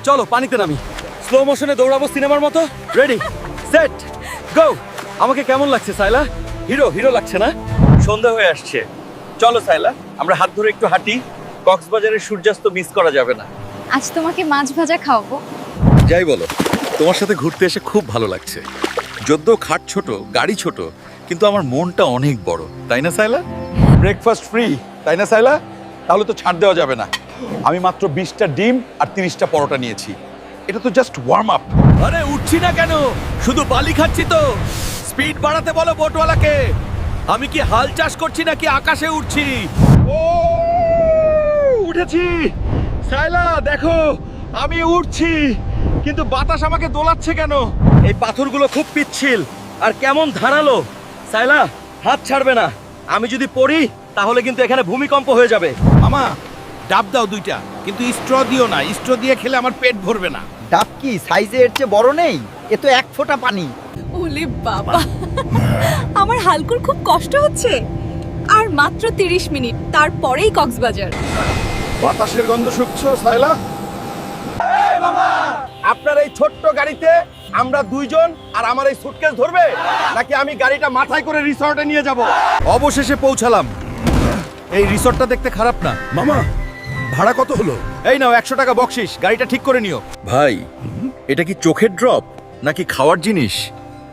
চলো পানিতে নামি, স্লো মোশনে দৌড়াবো সিনেমার মতো। রেডি, সেট, গো। আমাকে কেমন লাগছে সাইলা? হিরো হিরো লাগছে না? সন্ধ্যা হয়ে আসছে, চলো সাইলা আমরা হাত ধরে একটু হাঁটি। কক্সবাজারের সূর্যাস্ত মিস করা যাবে না। আজ তোমাকে মাছ ভাজা খাওয়াবো। যাই বলো, তোমার সাথে ঘুরতে এসে খুব ভালো লাগছে। যদিও খাট ছোট, গাড়ি ছোট, কিন্তু আমার মনটা অনেক বড়, তাই না সাইলা? ব্রেকফাস্ট ফ্রি, তাই না সাইলা? তাহলে তো ছাড় দেওয়া যাবে না। আমি মাত্র 20টা ডিম আর 30টা পরোটা নিয়েছি। এটা তো জাস্ট ওয়ার্ম আপ। আরে উঠছি না কেন? শুধু বালি খাচ্ছি তো। স্পিড বাড়াতে বলো বোটওয়ালাকে। আমি কি হাল চাষ করছি নাকি আকাশে উঠছি? ও উঠেছি সাইলা, দেখো আমি উঠছি, কিন্তু বাতাস আমাকে দোলাচ্ছে কেন? এই পাথরগুলো খুব পিচ্ছিল আর কেমন ধারালো। সাইলা হাত ছাড়বে না। আমি যদি পড়ি তাহলে কিন্তু এখানে ভূমিকম্প হয়ে যাবে। মামা ডাব দাও 2টা, কিন্তু স্ট্র দিও না। স্ট্র দিয়ে খেলে আমার পেট ভরবে না। ডাব কি সাইজে এর চেয়ে বড় নেই? এ তো 1 ফোঁটা পানি। ওলে বাবা, আমার হালকুর খুব কষ্ট হচ্ছে। আর মাত্র 30 মিনিট, তারপরেই কক্সবাজার। বাতাসের গন্ধ শুকছো সাইলা? আপনার এই ছোট্ট গাড়িতে আমরা 2 জন আর আমার এই সুটকেস ধরবে, নাকি আমি গাড়িটা মাথায় করে রিসর্টে নিয়ে যাব? অবশেষে পৌঁছালাম। এই রিসর্টটা দেখতে খারাপ না। মামা ভাড়া কত হলো? এই নাও 100 টাকা বকশিস, গাড়িটা ঠিক করে নিও। ভাই, এটা কি চোখের ড্রপ নাকি খাওয়ার জিনিস?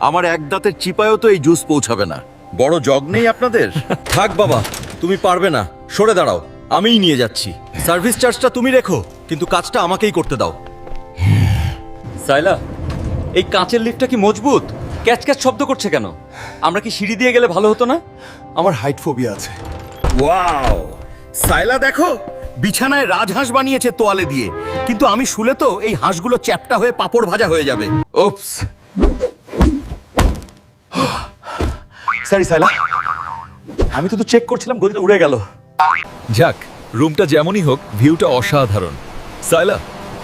আমার এক দাঁতের চিপায়ও তো এই জুস পৌঁছাবে না। বড় জগ নেই আপনাদের? থাক বাবা, তুমি পারবে না, সরে দাঁড়াও, আমিই নিয়ে যাচ্ছি। সার্ভিস চার্জটা তুমি রেখো, কিন্তু কাজটা আমাকেই করতে দাও। সাইলা, এই কাঁচের লিফটটা কি মজবুত? ক্যাচ ক্যাচ শব্দ করছে কেন? আমরা কি সিঁড়ি দিয়ে গেলে ভালো হতো না? আমার হাইট ফোবিয়া আছে। ওয়াও, সাইলা দেখো, বিছানায় রাজহাঁস বানিয়েছে তোয়ালে দিয়ে, কিন্তু আমি শুলে তো এই হাঁসগুলো চ্যাপ্টা হয়ে পাপড় ভাজা হয়ে যাবে। ওপস, সরি সাইলা, আমি তো চেক করছিলাম, গদিটা উড়ে গেল। যাক, রুমটা যেমনই হোক, ভিউটা অসাধারণ। সাইলা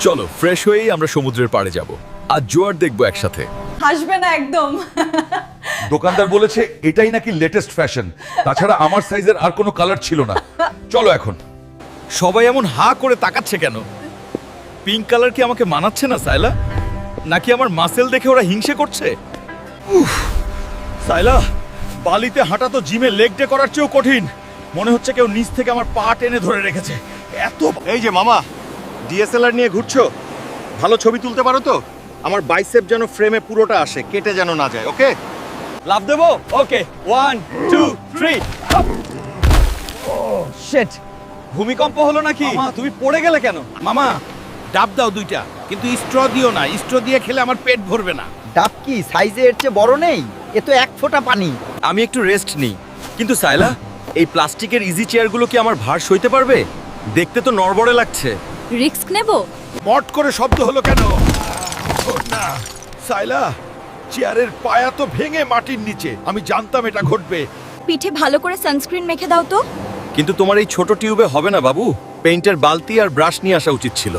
চলো, ফ্রেশ হয়েই আমরা সমুদ্রের পাড়ে যাব, আর জোয়ার দেখবো একসাথে। হাসবে না একদম। দোকানদার বলেছে এটাই নাকি লেটেস্ট ফ্যাশন। তাছাড়া আমার সাইজের আর কোনো কালার ছিল না। চলো এখন। সবাই এমন হা করে তাকাচ্ছে কেন? পিঙ্ক কালার কি আমাকে মানাচ্ছে না সাইলা? নাকি আমার মাসেল দেখে ওরা হিংসে করছে? উফ, সাইলা, বালিতে হাঁটা তো জিমে লেগ ডে করার চেয়েও কঠিন। মনে হচ্ছে কেউ নিচ থেকে আমার পা টেনে ধরে রেখেছে। এত এই যে মামা, ডিএসএলআর নিয়ে ঘুরছো, ভালো ছবি তুলতে পারো তো? আমার বাইসেপ যেন ফ্রেমে পুরোটা আসে, কেটে যেন না যায়। ওকে, লাভ দেবো? ওকে, 1 2 3। শিট, ভূমিকম্প হলো নাকি? তুমি পড়ে গেলে কেন? মামা ডাব দাও 2টা, কিন্তু স্ট্র দিও না। স্ট্র দিয়ে খেলে আমার পেট ভরবে না। ডাব কি সাইজে এর চেয়ে বড় নেই? এ তো 1 ফোঁটা পানি। আমি একটু রেস্ট নিই। কিন্তু সাইলা, এই প্লাস্টিকের ইজি চেয়ারগুলো কি আমার ভার সইতে পারবে? দেখতে তো নড়বড়ে লাগছে। রিস্ক নেব? পট করে শব্দ হলো কেন? ও না সাইলা, চেয়ারের পায়া তো ভেঙে মাটির নিচে। আমি জানতাম এটা ঘটবে। পিঠে ভালো করে সানস্ক্রিন মেখে দাও তো। কিন্তু তোমার এই ছোট টিউবে হবে না বাবু। পেইন্টের বালতি আর ব্রাশ নিয়ে আসা উচিত ছিল।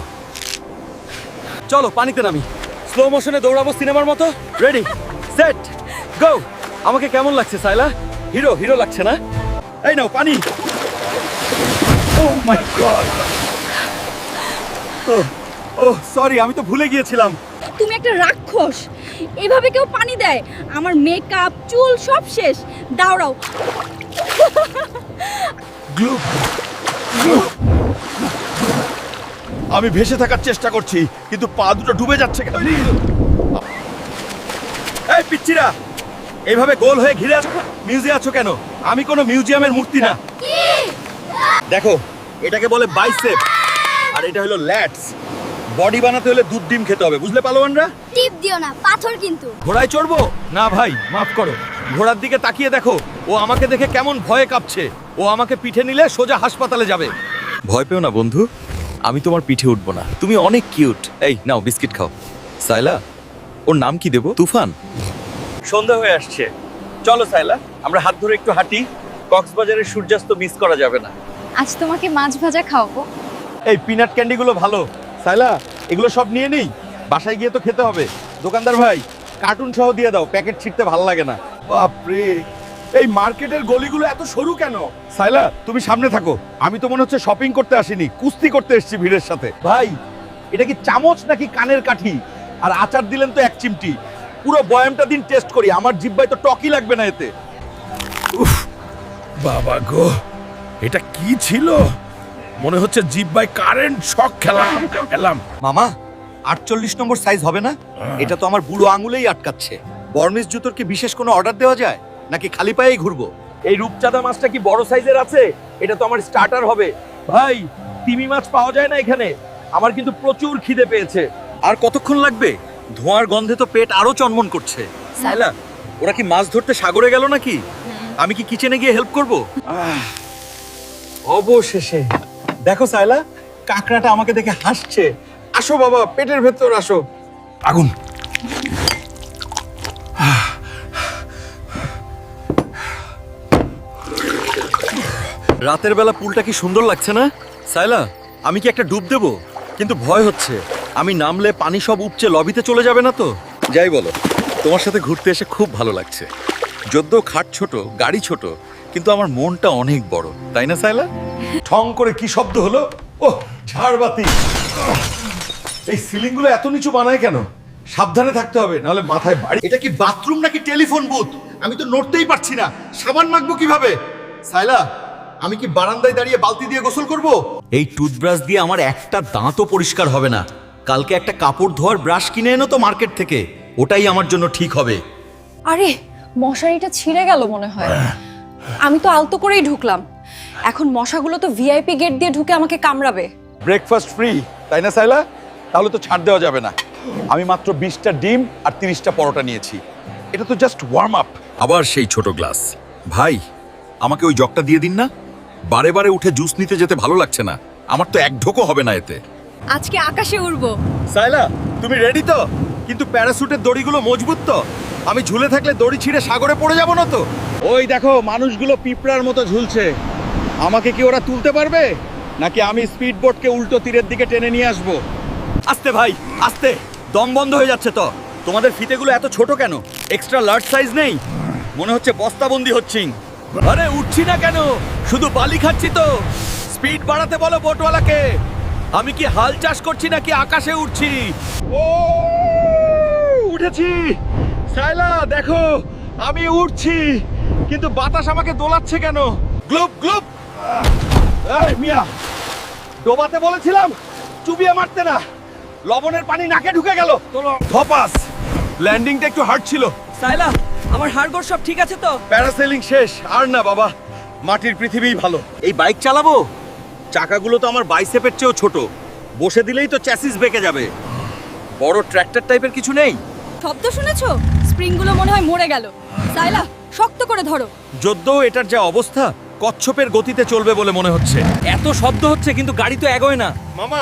চলো পানিতে নামি, স্লো মোশনে দৌড়াবো সিনেমার মতো। রেডি, সেট, গো। আমাকে কেমন লাগছে সাইলা? হিরো হিরো লাগছে না? এই নাও পানি। ও মাই গড, ও সরি, আমি তো ভুলে গিয়েছিলাম। তুমি একটা রাক্ষস। এভাবে কেউ পানি দেয়? আমার মেকআপ, চুল সব শেষ। দাঁড়াও। আমি ভেসে থাকার চেষ্টা করছি, কিন্তু পা দুটো ডুবে যাচ্ছে কেন? এই পিচ্চিরা, এইভাবে গোল হয়ে ঘিরে মিউজিয়াম আছো কেন? আমি কোনো মিউজিয়ামের মূর্তি না। দেখো, এটাকে বলে বাইসেপ, আর এটা হলো ল্যাটস। বডি বানাতে হলে দুধ ডিম খেতে হবে, বুঝলে পালোয়ানরা? টিপ দিও না, পাথর কিন্তু। ঘোড়ায় চড়বো না ভাই, মাফ করো। ঘোড়ার দিকে তাকিয়ে দেখো, ও আমাকে দেখে কেমন ভয়ে কাঁপছে। ও আমাকে পিঠে নিলে সোজা হাসপাতালে যাবে। ভয় পেও না বন্ধু, আমি তোমার পিঠে উঠবো না। তুমি অনেক কিউট। এই নাও বিস্কিট খাও। সাইলা, ওর নাম কি দেবো? তুফান। সন্ধ্যা হয়ে আসছে, চলো সাইলা আমরা হাত ধরে একটু হাঁটি। কক্সবাজারের সূর্যাস্ত মিস করা যাবে না। আজ তোমাকে মাছ ভাজা খাওয়াবো। এই পিনাট ক্যান্ডিগুলো ভালো। সাইলা, এগুলো সব নিয়ে নেই, বাসায় গিয়ে তো খেতে হবে। দোকানদার ভাই, কার্টুন সহ দিয়ে দাও, প্যাকেট ছিঁড়তে ভালো লাগে না। বাপরে, এই মার্কেটের গলিগুলো এত সরু কেন? সাইলা, তুমি সামনে থাকো। আমি তো মনে হচ্ছে শপিং করতে আসিনি, কুস্তি করতে এসেছি ভিড়ের সাথে। ভাই, এটা কি চামচ নাকি কানের কাঠি? আর আচার দিলেন তো এক চিমটি। পুরো বয়ামটা দিন টেস্ট করি, আমার জিহ্বায় তো টকই লাগবে না এতে। উফ বাবা গো, এটা কি ছিল? মনে হচ্ছে জিহ্বায় কারেন্ট শক খেলাম। মামা 48 নম্বর সাইজ হবে না? এটা তো আমার বুড়ো আঙুলেই আটকাচ্ছে। বর্মিস জুতোর কি বিশেষ কোনো অর্ডার দেওয়া যায় নাকি খালি পায়েই ঘুরবো? এই রূপচাঁদা মাছটা কি বড় সাইজের আছে? এটা তো আমার স্টার্টার হবে। ভাই, তিমি মাছ পাওয়া যায় না এখানে? আমার কিন্তু প্রচুর খিদে পেয়েছে। আর কতক্ষণ লাগবে? ধোঁয়ার গন্ধে তো পেট আরো চনমন করছে। সাইলা, ওরা কি মাছ ধরতে সাগরে গেল নাকি? আমি কি কিচেনে গিয়ে হেল্প করব? অবশেষে দেখো সাইলা, কাকড়াটা আমাকে দেখে হাসছে। আসো বাবা, পেটের ভেতর আসো। আগুন। রাতের বেলা পুলটা কি সুন্দর লাগছে না? সাইলা, আমি কি একটা ডুব দেব? কিন্তু ভয় হচ্ছে, আমি নামলে পানি সব উপচে লবিতে চলে যাবে না তো? যাই বলো, তোমার সাথে ঘুরতে এসে খুব ভালো লাগছে। যদিও খাট ছোট, গাড়ি ছোট, কিন্তু আমার মনটা অনেক বড়, তাই না সাইলা? ঠং করে কি শব্দ হলো? ওহ, ঝাড়বাতি। এই সিলিং গুলো এত নিচু বানায় কেন? সাবধানে থাকতে হবে, নাহলে মাথায় বাড়ি। এটা কি বাথরুম নাকি টেলিফোন বুথ? আমি তো নড়তেই পারছি না। সাবান মাখবো কিভাবে? সাইলা, আমি কি বারান্দায় দাঁড়িয়ে বালতি দিয়ে গোসল করব? এই টুথব্রাশ দিয়ে আমার একটা দাঁতও পরিষ্কার হবে না। কালকে একটা কাপড় ধোয়ার ব্রাশ কিনে এনো তো মার্কেট থেকে, ওটাই আমার জন্য ঠিক হবে। আরে মশারিটা ছিঁড়ে গেল মনে হয়। আমি তো আলতো করেই ঢুকলাম, এখন মশাগুলো তো ভিআইপি গেট দিয়ে ঢুকে আমাকে কামড়াবে। ব্রেকফাস্ট ফ্রি, তাই না সাইলা? তাহলে তো ছাড় দেওয়া যাবে না। আমি মাত্র 20টা ডিম আর 30টা পরোটা নিয়েছি। এটা তো জাস্ট ওয়ার্ম আপ। আবার সেই ছোট গ্লাস। ভাই, আমাকে ওই জগটা দিয়ে দিন না। বারে বারে উঠে জুস নিতে যেতে ভালো লাগছে না। আমার তো এক ঢোকও হবে না এতে। আজকে আকাশে উড়বো। সাইলা, তুমি রেডি তো? কিন্তু প্যারাসুটের দড়িগুলো মজবুত তো? আমি ঝুলে থাকলে দড়ি ছিঁড়ে সাগরে পড়ে যাব না তো? ওই দেখো, মানুষগুলো পিঁপড়ার মতো ঝুলছে। আমাকে কি ওরা তুলতে পারবে, নাকি আমি স্পিড বোটকে উল্টো তীরের দিকে টেনে নিয়ে আসবো? আস্তে ভাই, আস্তে। দম বন্ধ হয়ে যাচ্ছে তো। তোমাদের ফিতেগুলো এত ছোট কেন? এক্সট্রা লার্জ সাইজ নেই? মনে হচ্ছে বস্তাবন্দি হচ্ছি। আরে উঠছি না কেন? শুধু বালি খাচ্ছি তো। স্পিড বাড়াতে বলো বোটওয়ালাকে। আমি কি হাল চাষ করছি নাকি আকাশে উঠছি? ও, উঠেছি। সাইলা দেখো, আমি উঠছি, কিন্তু বাতাস আমাকে দোলাচ্ছে কেন? গ্লুপ গ্লুপ। এই মিয়া, ডোবাতে বলেছিলাম, চুবিয়ে মারতে না। লবণের পানি নাকে ঢুকে গেল। ধপাস। ল্যান্ডিংটা একটু হার্ড ছিল। সাইলা, আমার হাড়গোড় সব ঠিক আছে তো? প্যারাসেলিং শেষ। আর না বাবা, মাটির পৃথিবীই ভালো। এই বাইক চালাবো? চাকাগুলো তো আমার বাইসেপের চেয়েও ছোট। বসে দিলেই তো চ্যাসিস বেঁকে যাবে। বড় ট্র্যাক্টর টাইপের কিছু নেই? শব্দ শুনেছো? স্প্রিংগুলো মনে হয় মরে গেল। সাইলা, শক্ত করে ধরো। যদিও এটার যা অবস্থা, কচ্ছপের গতিতে চলবে বলে মনে হচ্ছে। এত শব্দ হচ্ছে কিন্তু গাড়ি তো এগোয় না। মামা,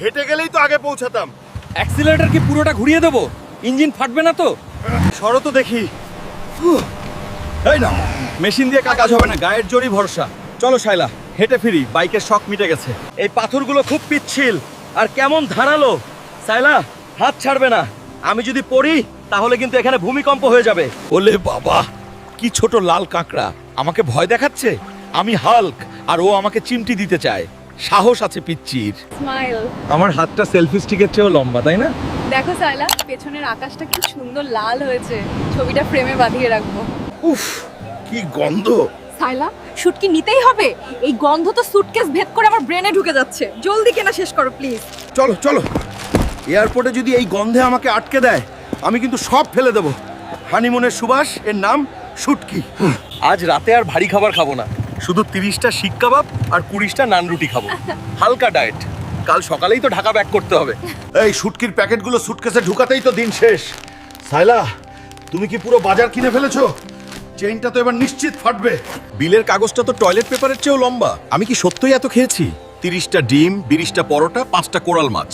হেঁটে গেলেই তো আগে পৌঁছাতাম। অ্যাক্সিলারেটর কি পুরোটা ঘুরিয়ে দেবো? ইঞ্জিন ফাটবে না তো? সরো তো দেখি। এই না, মেশিন দিয়ে কাজ হবে না, গায়ের জোরই ভরসা। চলো শাইলা, হেঁটে ফিরি, বাইকের শখ মিটে গেছে। এই পাথরগুলো খুব পিচ্ছিল আর কেমন ধারালো। সাইলা, হাত ছাড়বে না। আমি যদি পড়ি তাহলে কিন্তু এখানে ভূমিকম্প হয়ে যাবে। ওলে বাবা, কি ছোট লাল কাঁকড়া আমাকে ভয় দেখাচ্ছে। আমি হাল্ক আর ও আমাকে চিমটি দিতে চায়। সাহস আছে পিচ্চির। স্মাইল। আমার হাতটা সেলফি স্টিকের চেয়েও লম্বা, তাই না? দেখো সাইলা, পেছনের আকাশটা কি সুন্দর লাল হয়েছে। ছবিটা ফ্রেমে বাঁধিয়ে রাখবো। উফ, কি গন্ধ। সাইলা, শুটকি নিতেই হবে। এই গন্ধ তো সুটকেস ভেদ করে আমার ব্রেনে ঢুকে যাচ্ছে। জলদি কেনা শেষ করো প্লিজ। চলো চলো, এয়ারপোর্টে যদি এই গন্ধে আমাকে আটকে দেয়, আমি কিন্তু সব ফেলে দেবো। হানিমুনের সুবাস, এর নাম শুটকি। আজ রাতে আর ভারী খাবার খাবো না। শুধু 30টা শিক কাবাব আর 20টা নান রুটি খাবো। হালকা ডায়েট। কাল সকালেই তো ঢাকা ব্যাক করতে হবে। এই শুটকির প্যাকেটগুলো সুটকেসে ঢুকাতেই তো দিন শেষ। সাইলা, তুমি কি পুরো বাজার কিনে ফেলেছো? চেইনটা তো এবার নিশ্চিত ফাটবে। বিলের কাগজটা তো টয়লেট পেপারের চেয়েও লম্বা। আমি কি সত্যই এত খেয়েছি? 30টা ডিম, 20টা পরোটা, 5টা কোরাল মাছ।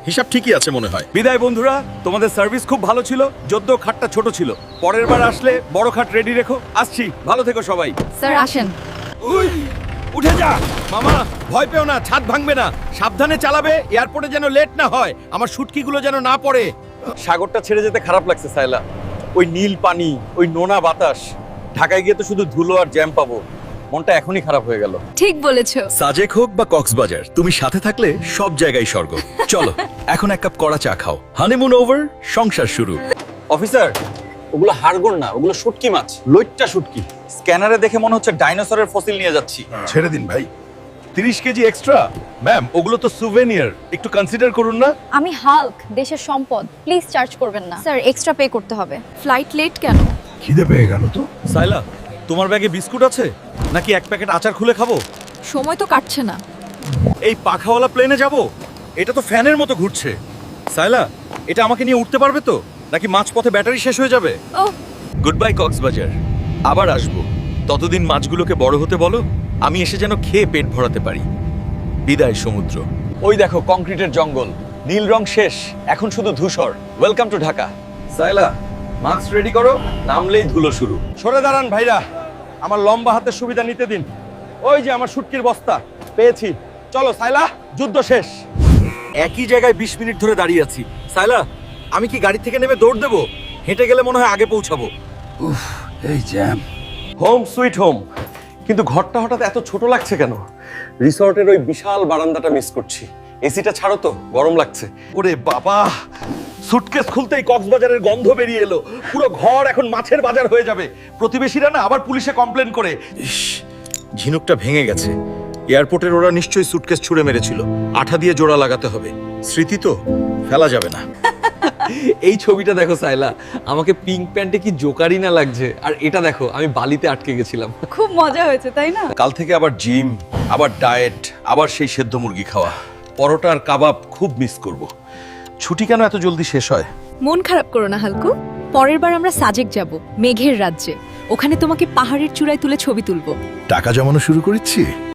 হিসাব ঠিকই আছে মনে হয়। বিদায় বন্ধুরা, তোমাদের সার্ভিস খুব ভালো ছিল। যদিও খাটটা ছোট ছিল। পরের বার আসলে বড় খাট রেডি রেখো। আসছি, ভালো থেকো সবাই। স্যার আসেন। উই, উঠে যা মামা, ভয় পেও না, ছাদ ভাঙবে না। সাবধানে চালাবে, এয়ারপোর্টে যেন লেট না হয়। আমার শুটকিগুলো যেন না পড়ে। সাগরটা ছেড়ে যেতে খারাপ লাগছে সাইলা। ওই নীল পানি, ওই নোনা বাতাস। ঢাকায় গিয়ে তো শুধু ধুলো আর জ্যাম পাবো। মনটা এখনই খারাপ হয়ে গেল। ঠিক বলেছো। সাজেক হোক বা কক্সবাজার, তুমি সাথে থাকলে সব জায়গায় স্বর্গ। চলো এখন এক কাপ কড়া চা খাও। হানিমুন ওভার, সংসার শুরু। অফিসার, ওগুলো হাড়গোড় না, ওগুলো শুটকি মাছ। লইট্টা শুটকি। স্ক্যানারে দেখে মনে হচ্ছে ডাইনোসরের ফসিল নিয়ে যাচ্ছি। ছেড়ে দিন ভাই, 30 কেজি এক্সট্রা। ম্যাম, ওগুলো তো সুভেনিয়ার, একটু কনসিডার করুন না। আমি হাল্ক, দেশের সম্পদ, প্লিজ চার্জ করবেন না। স্যার এক্সট্রা পে করতে হবে। ফ্লাইট লেট কেন? খিদে পেয়ে গেল তো। সাইলা, তোমার ব্যাগে বিস্কুট আছে নাকি এক প্যাকেট আচার খুলে খাবো? সময় তো কাটছে না। এই পাখাওয়ালা প্লেনে যাব? এটা তো ফ্যানের মতো ঘুরছে। সাইলা, এটা আমাকে নিয়ে উঠতে পারবে তো নাকি মাঝপথে ব্যাটারি শেষ হয়ে যাবে? ও গুড বাই কক্সবাজার, আবার আসবো। ততদিন মাছগুলোকে বড় হতে বলো, আমি এসে যেন খেয়ে পেট ভরাতে পারি। বিদায় সমুদ্র। ওই দেখো কংক্রিটের জঙ্গল, নীল রং শেষ, এখন শুধু ধূসর। Welcome to Dhaka. Saila, mask ready করো, নামলেই ধুলো শুরু। সরে দাঁড়ান ভাইরা, আমার লম্বা হাতের সুবিধা নিতে দিন। ওই যে আমার শুটকির বস্তা পেয়েছি। চলো সাইলা, যুদ্ধ শেষ। একই জায়গায় 20 মিনিট ধরে দাঁড়িয়ে আছি। সাইলা, আমি কি গাড়ি থেকে নেমে দৌড় দেবো? হেঁটে গেলে মনে হয় আগে পৌঁছাবো। এই জ্যাম। হোম সুইট হোম, কিন্তু ঘরটা হঠাৎ এত ছোট লাগছে কেন? রিসর্টের ওই বিশাল বারান্দাটা মিস করছি। এসিটা ছাড়ো তো, গরম লাগছে। ওরে বাবা, সুটকেস খুলতেই কক্সবাজারের গন্ধ বেরিয়ে এলো। পুরো ঘর এখন মাছের বাজার হয়ে যাবে। প্রতিবেশীরা না আবার পুলিশে কমপ্লেন করে। ইস, ঝিনুকটা ভেঙে গেছে। এয়ারপোর্টের ওরা নিশ্চয়ই সুটকেস ছুঁড়ে মেরেছিল। আঠা দিয়ে জোড়া লাগাতে হবে। স্মৃতি তো ফেলা যাবে না। এই ছবিটা দেখো সাইলা, আমাকে পিঙ্ক প্যান্টে কি জোকারি না লাগছে। আর এটা দেখো, আমি বালিতে আটকে গেছিলাম। খুব মজা হয়েছে তাই না? কাল থেকে আবার জিম, আবার ডায়েট, আবার সেই সেদ্ধ মুরগি খাওয়া। পরোটা আর কাবাব খুব মিস করব। ছুটি কেন এত জলদি শেষ হয়? মন খারাপ করো না হালকু, পরের বার আমরা সাজেক যাব, মেঘের রাজ্যে। ওখানে তোমাকে পাহাড়ের চূড়ায় তুলে ছবি তুলবো। টাকা জমানো শুরু করেছি।